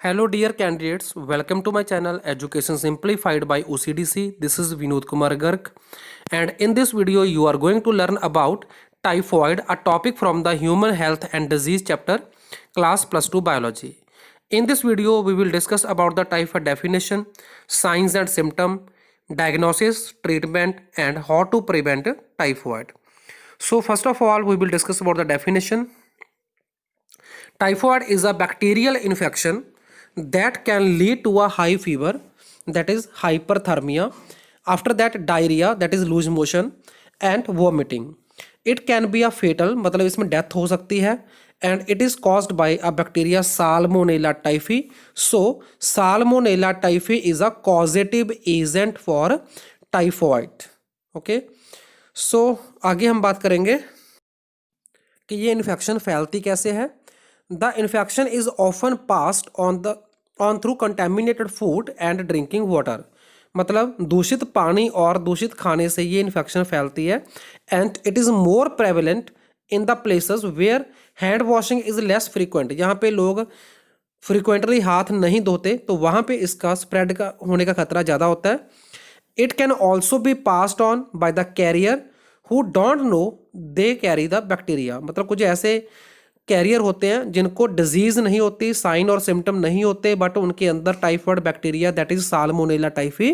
Hello dear candidates, welcome to my channel Education Simplified by OCDC. This is Vinod Kumar Garg, and in this video you are going to learn about typhoid, a topic from the Human Health and Disease chapter, class plus 2 biology. In this video we will discuss about the typhoid definition, signs and symptom, diagnosis, treatment and how to prevent typhoid. So first of all we will discuss about the definition. Typhoid is a bacterial infection that can lead to a high fever, that is hyperthermia, after that diarrhea, that is loose motion, and vomiting. It can be a fatal, मतलब इसमें death हो सकती है, and it is caused by a bacteria Salmonella typhi. So Salmonella typhi is a causative agent for typhoid. Okay, so आगे हम बात करेंगे कि ये इन्फेक्शन फैलती कैसे है. The infection is often passed on through contaminated food and drinking water. मतलब दूषित पानी और दूषित खाने से ये इन्फेक्शन फैलती है. And it is more prevalent in the places where hand washing is less frequent. यहाँ पे लोग फ्रिक्वेंटली हाथ नहीं धोते तो वहाँ पे इसका स्प्रेड का होने का खतरा ज़्यादा होता है. It can also be passed on by the carrier who don't know they carry the bacteria. मतलब कुछ ऐसे कैरियर होते हैं जिनको डिजीज नहीं होती, साइन और सिम्टम नहीं होते, बट उनके अंदर typhoid bacteria that is Salmonella typhi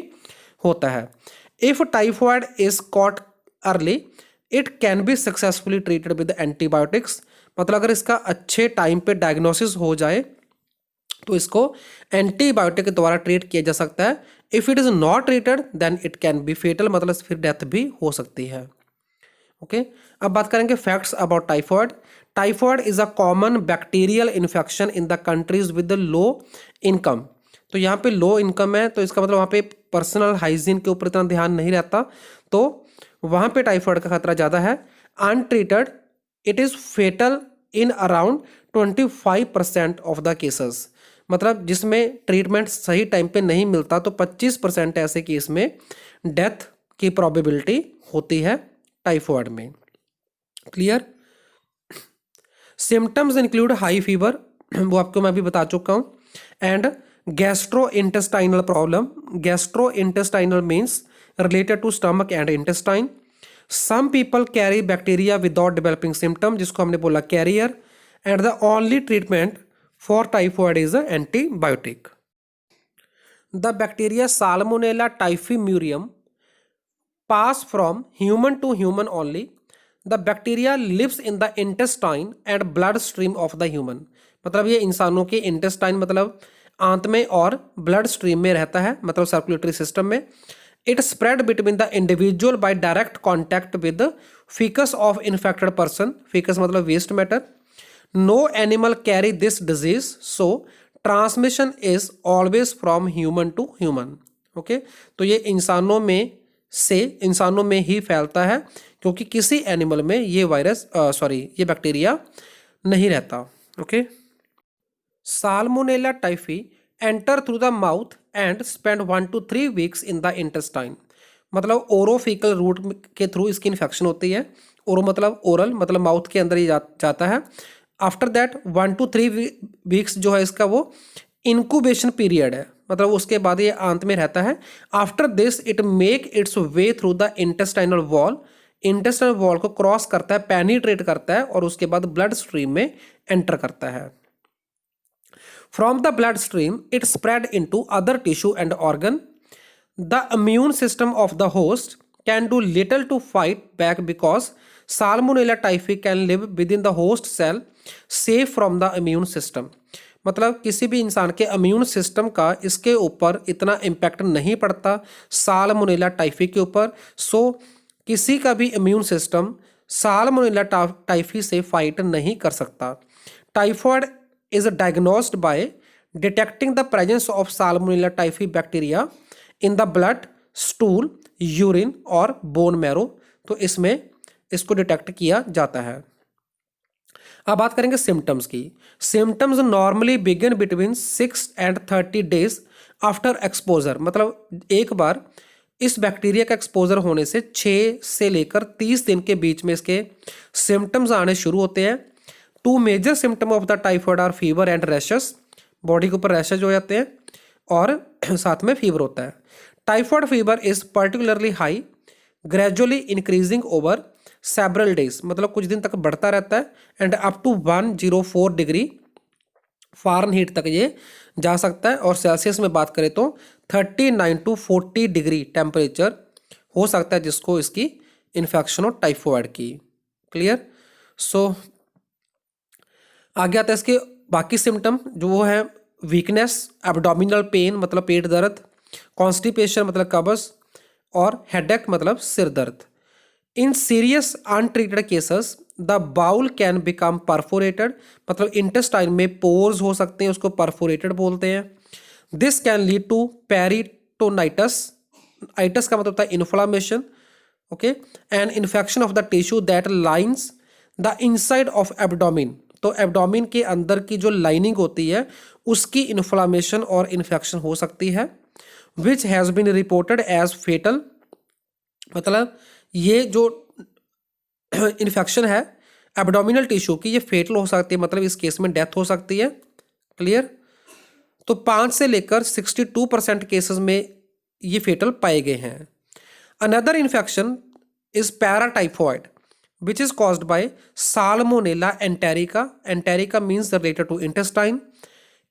होता है. If typhoid is caught early it can be successfully treated with antibiotics. मतलब अगर इसका अच्छे टाइम पे डायग्नोसिस हो जाए तो इसको एंटीबायोटिक के द्वारा ट्रीट किया जा सकता है. If it is not treated then it can be fatal, मतलब फिर डेथ भी हो सकती है. ओके अब बात करेंगे facts about typhoid. Typhoid is a common bacterial infection in the countries with low income. तो यहाँ पे लो इनकम है तो इसका मतलब वहाँ पे पर्सनल हाइजीन के ऊपर इतना ध्यान नहीं रहता, तो वहाँ पे टाइफॉइड का खतरा ज़्यादा है. Untreated it is fatal in around 25% of the cases. मतलब जिसमें ट्रीटमेंट सही टाइम पे नहीं मिलता तो 25% ऐसे केस में डेथ की प्रोबेबिलिटी होती है टाइफॉइड में. Clear. Symptoms include high fever, वो आपको मैं अभी बता चुका हूँ, and gastro intestinal problem. Gastro intestinal means related to stomach and intestine. Some people carry bacteria without developing symptom, जिसको हमने बोला carrier. And the only treatment for typhoid is antibiotic. The bacteria Salmonella typhimurium pass from human to human only. The bacteria lives in the intestine and blood stream of the human. मतलब ये इंसानों के intestine मतलब आंत में और blood stream में रहता है, मतलब सर्कुलेटरी सिस्टम में. It spread between the individual by direct contact with faeces of infected person. Faeces मतलब waste matter. No animal carry this disease, so transmission is always from human to human. Okay तो ये इंसानों में ही फैलता है क्योंकि किसी एनिमल में ये ये बैक्टीरिया नहीं रहता. Okay. Salmonella typhi enter through the mouth and spend 1 to 3 weeks in the intestine. मतलब ओरोफिकल रूट के थ्रू इसकी इन्फेक्शन होती है. ओरो मतलब ओरल, मतलब माउथ के अंदर ही जाता है. आफ्टर दैट 1 to 3 weeks जो है इसका वो इंक्यूबेशन पीरियड है, मतलब उसके बाद ये आंत में रहता है. After this it make it's way through the intestinal wall. Intestinal wall को क्रॉस करता है, पेनिट्रेट करता है और उसके बाद ब्लड स्ट्रीम में एंटर करता है. From the blood stream it spread into other tissue and organ. The immune system of the host can do little to fight back because Salmonella typhi can live within the host cell safe from the immune system. मतलब किसी भी इंसान के immune system का इसके ऊपर इतना impact नहीं पड़ता साल्मोनेला टाइफी के ऊपर. सो किसी का भी इम्यून सिस्टम साल्मोनेला टाइफी से फाइट नहीं कर सकता. Typhoid is diagnosed bye detecting the presence of salmonella typhi bacteria in the blood, stool, urine और बोन मैरो. तो इसमें इसको डिटेक्ट किया जाता है. अब बात करेंगे सिम्टम्स की. Symptoms normally begin between 6 and 30 days after exposure. मतलब एक बार इस बैक्टीरिया का एक्सपोजर होने से 6 से लेकर 30 दिन के बीच में इसके सिम्टम्स आने शुरू होते हैं. Two major symptom of the typhoid are fever and rashes. Body के ऊपर रैशेज हो जाते हैं और साथ में फीवर होता है। Typhoid fever is particularly high, gradually increasing over several days, मतलब कुछ दिन तक बढ़ता रहता है, and up to 104 degree Fahrenheit तक ये जा सकता है। और सेल्सियस में बात करें तो 39 टू 40 डिग्री टेम्परेचर हो सकता है जिसको इसकी इन्फेक्शन हो टाइफॉइड की। क्लियर। सो आगे आता है इसके बाकी सिम्टम जो वो है वीकनेस, एब्डोमिनल पेन मतलब पेट दर्द, कॉन्स्टिपेशन मतलब कब्ज, और हेडेक मतलब सिर दर्द। In serious untreated cases the bowel can become perforated, मतलब इंटेस्टाइन में पोर्स हो सकते हैं, उसको परफोरेटेड बोलते हैं। This can lead to peritonitis, itis का मतलब होता है inflammation, okay, and infection of the tissue that lines the inside of abdomen, तो एब्डोमिन के अंदर की जो लाइनिंग होती है उसकी इन्फ्लामेशन और इन्फेक्शन हो सकती है। Which has been reported as fatal, मतलब ये जो इन्फेक्शन है एब्डोमिनल टिश्यू की ये फेटल हो सकती है, मतलब इस केस में डेथ हो सकती है। क्लियर। तो 5 से लेकर 62% केसेस में ये फेटल पाए गए हैं। Another infection is paratyphoid which is caused by Salmonella enterica. Enterica means related to intestine.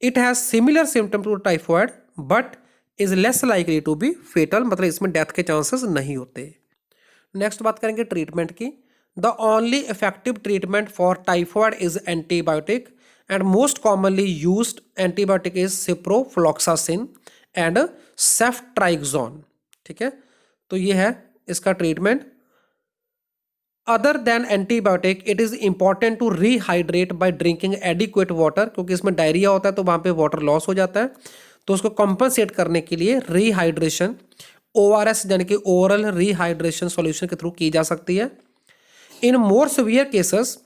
It has similar symptom to typhoid but is less likely to be fatal, मतलब इसमें डेथ के चांसेस नहीं होते। नेक्स्ट बात करेंगे treatment की। The only effective treatment for typhoid is antibiotic and most commonly used antibiotic is ciprofloxacin and ceftriaxone. ठीक है, तो ये है इसका treatment. Other than antibiotic it is important to rehydrate by drinking adequate water, क्योंकि इसमें diarrhoea होता है तो वहाँ पे वाटर लॉस हो जाता है, तो उसको कंपनसेट करने के लिए रीहाइड्रेशन ORS यानी कि ओरल रीहाइड्रेशन सॉल्यूशन के थ्रू की जा सकती है। In more severe cases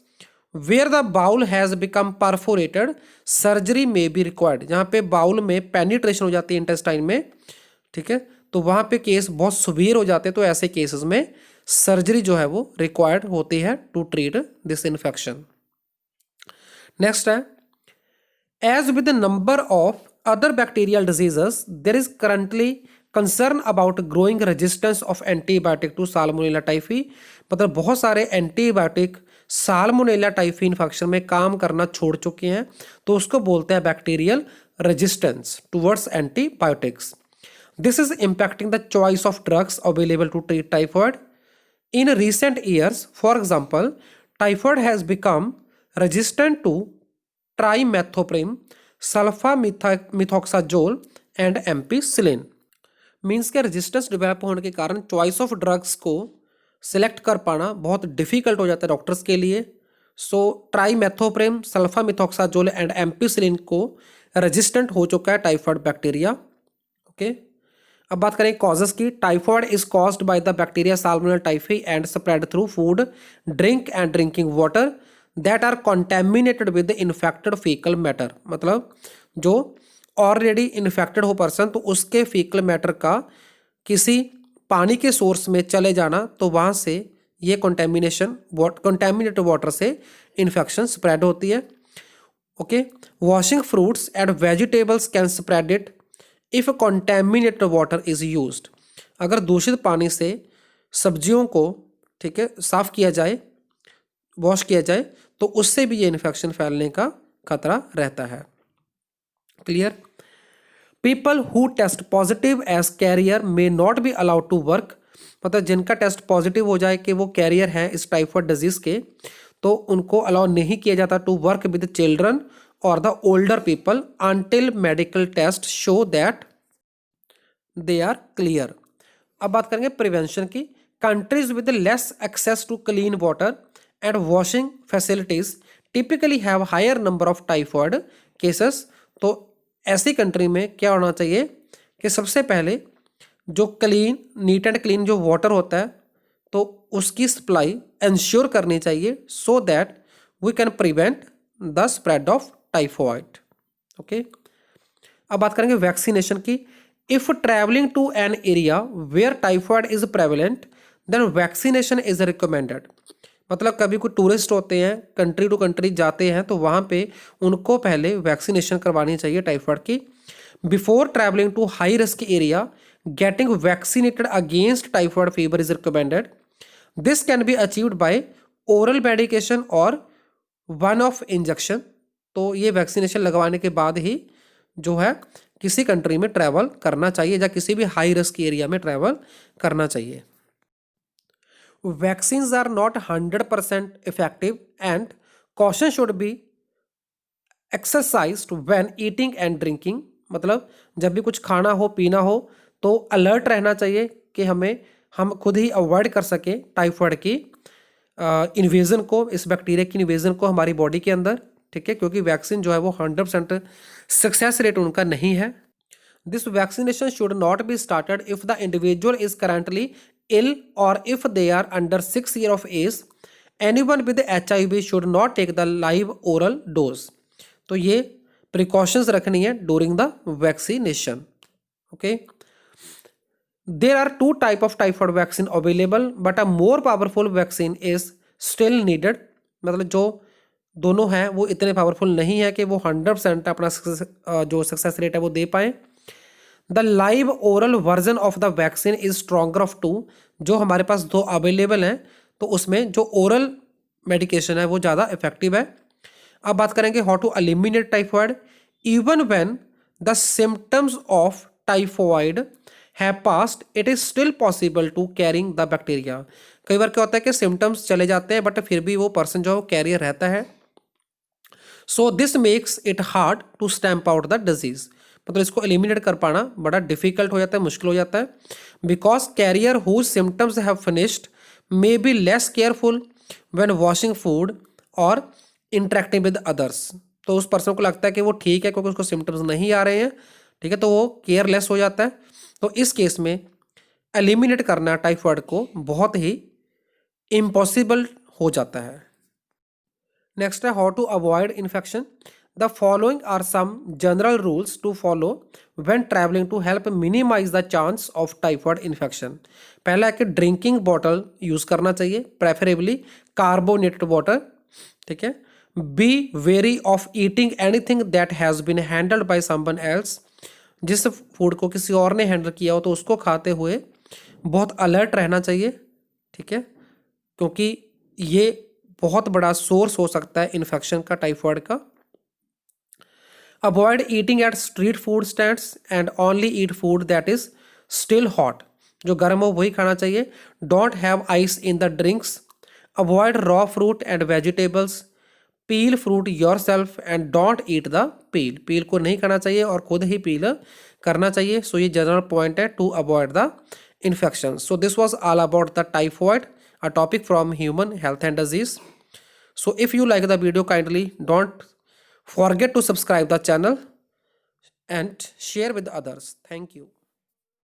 where the bowel has become perforated surgery may be required, जहाँ पे बाउल में पेनिट्रेशन हो जाती है इंटेस्टाइन में, ठीक है, तो वहाँ पे केस बहुत सीवियर हो जाते हैं, तो ऐसे केसेस में सर्जरी जो है वो रिक्वायर्ड होती है to treat this infection. Next है as with the number of other bacterial diseases there is currently concern about growing resistance of antibiotic to Salmonella typhi, मतलब बहुत सारे एंटीबायोटिक साल्मोनेला टाइफी इन्फेक्शन में काम करना छोड़ चुके हैं, तो उसको बोलते हैं bacterial resistance towards antibiotics. This is impacting the choice of drugs available to treat typhoid. In recent years, for example, typhoid has become resistant to trimethoprim, sulfamethoxazole and ampicillin. Means के रेजिस्टेंस डेवलप होने के कारण choice of drugs को select कर पाना बहुत difficult हो जाता है डॉक्टर्स के लिए। सो ट्राईमेथोप्रेम, सल्फामिथोक्साजोल एंड एम्पिसिलिन को रेजिस्टेंट हो चुका है टाइफॉइड बैक्टीरिया। ओके, अब बात करें कॉजेस की। Typhoid is caused by the bacteria Salmonella typhi and spread through food, drink and drinking water that are contaminated with infected faecal matter, मतलब जो ऑलरेडी इन्फेक्टेड हो पर्सन तो उसके फीकल मैटर का किसी पानी के सोर्स में चले जाना, तो वहाँ से ये कंटेमिनेटेड वाटर से इन्फेक्शन स्प्रेड होती है। Okay, washing fruits and vegetables can spread it if contaminated water is used, अगर दूषित पानी से सब्जियों को, ठीक है, साफ किया जाए, वॉश किया जाए, तो उससे भी ये इन्फेक्शन फैलने का खतरा रहता है। Clear. People who test positive as carrier may not be allowed to work, मतलब जिनका टेस्ट पॉजिटिव हो जाए कि वो कैरियर है इस टाइफॉइड डिजीज के, तो उनको अलाउ नहीं किया जाता टू वर्क विद चिल्ड्रन और the older people until medical test show that they are clear. अब बात करेंगे प्रिवेंशन की। Countries with less access to clean water and washing facilities typically have higher number of typhoid cases, तो ऐसी country में क्या होना चाहिए कि सबसे पहले जो क्लीन, नीट एंड क्लीन जो वाटर होता है तो उसकी सप्लाई इंश्योर करनी चाहिए, so that we can prevent the spread of typhoid. Okay, अब बात करेंगे वैक्सीनेशन की। If travelling to an area where typhoid is prevalent then vaccination is recommended, मतलब कभी कोई टूरिस्ट होते हैं, कंट्री टू कंट्री जाते हैं, तो वहाँ पे उनको पहले वैक्सीनेशन करवानी चाहिए टाइफाइड की। Before travelling to high risk area, getting vaccinated against typhoid fever is recommended. This can be achieved by oral medication और वन ऑफ इंजेक्शन। तो ये वैक्सीनेशन लगवाने के बाद ही जो है किसी कंट्री में ट्रैवल करना चाहिए या किसी भी हाई रिस्क एरिया में ट्रैवल करना चाहिए। Vaccines are not 100% effective and caution should be exercised when eating and drinking. मतलब जब भी कुछ खाना हो पीना हो तो अलर्ट रहना चाहिए कि हम खुद ही अवॉइड कर सकें टाइफाइड की इन्वेजन को, इस बैक्टीरिया की इन्वेजन को हमारी बॉडी के अंदर, ठीक है, क्योंकि वैक्सीन जो है वो 100% सक्सेस रेट उनका नहीं है। This vaccination should not be started if the individual is currently ill और if they are under 6 years of age. Anyone with HIV should not take the live oral dose. तो ये precautions रखनी है during the vaccination. Okay, there are two type of typhoid vaccine available but a more powerful vaccine is still needed। मतलब जो दोनों हैं वो इतने पावरफुल नहीं है कि वो 100% अपना जो सक्सेस रेट है वो दे पाए। The live oral version of the vaccine is stronger of 2। जो हमारे पास 2 अवेलेबल हैं तो उसमें जो ओरल मेडिकेशन है वो ज़्यादा इफेक्टिव है। अब बात करेंगे how to eliminate typhoid. Even when the symptoms of typhoid have passed, it is still possible to carrying the bacteria। कई बार क्या होता है कि सिम्टम्स चले जाते हैं बट फिर भी वो पर्सन जो है कैरियर रहता है। So this makes it hard to stamp out the disease. मतलब इसको एलिमिनेट कर पाना बड़ा डिफिकल्ट हो जाता है, मुश्किल हो जाता है। Because carrier whose symptoms have finished may be less careful when washing food और इंटरेक्टिंग विद अदर्स। तो उस पर्सन को लगता है कि वो ठीक है क्योंकि उसको सिम्टम्स नहीं आ रहे हैं, ठीक है, तो वो केयरलेस हो जाता है। तो इस केस में एलिमिनेट करना टाइफॉइड को बहुत ही इम्पॉसिबल हो जाता है। नेक्स्ट है how to avoid infection. The following are some general rules to follow when travelling to help minimise the chance of typhoid infection. पहला है कि ड्रिंकिंग बॉटल यूज करना चाहिए, प्रेफरेबली कार्बोनेटेड वाटर, ठीक है। Be wary of eating anything that has been handled by someone else. जिस food को किसी और ने हैंडल किया हो तो उसको खाते हुए बहुत अलर्ट रहना चाहिए, ठीक है, क्योंकि ये बहुत बड़ा सोर्स हो सकता है इन्फेक्शन का, टाइफॉइड का। Avoid eating at street food stands and only eat food that is still hot. जो गर्म हो वही खाना चाहिए। Don't have ice in the drinks. Avoid raw fruit and vegetables. Peel fruit yourself and don't eat the peel. Peel को नहीं खाना चाहिए और खुद ही पील करना चाहिए। सो ये जनरल पॉइंट है to avoid the infection. So this was all about the typhoid, a topic from human health and disease. So if you like the video, kindly don't forget to subscribe the channel and share with others. Thank you.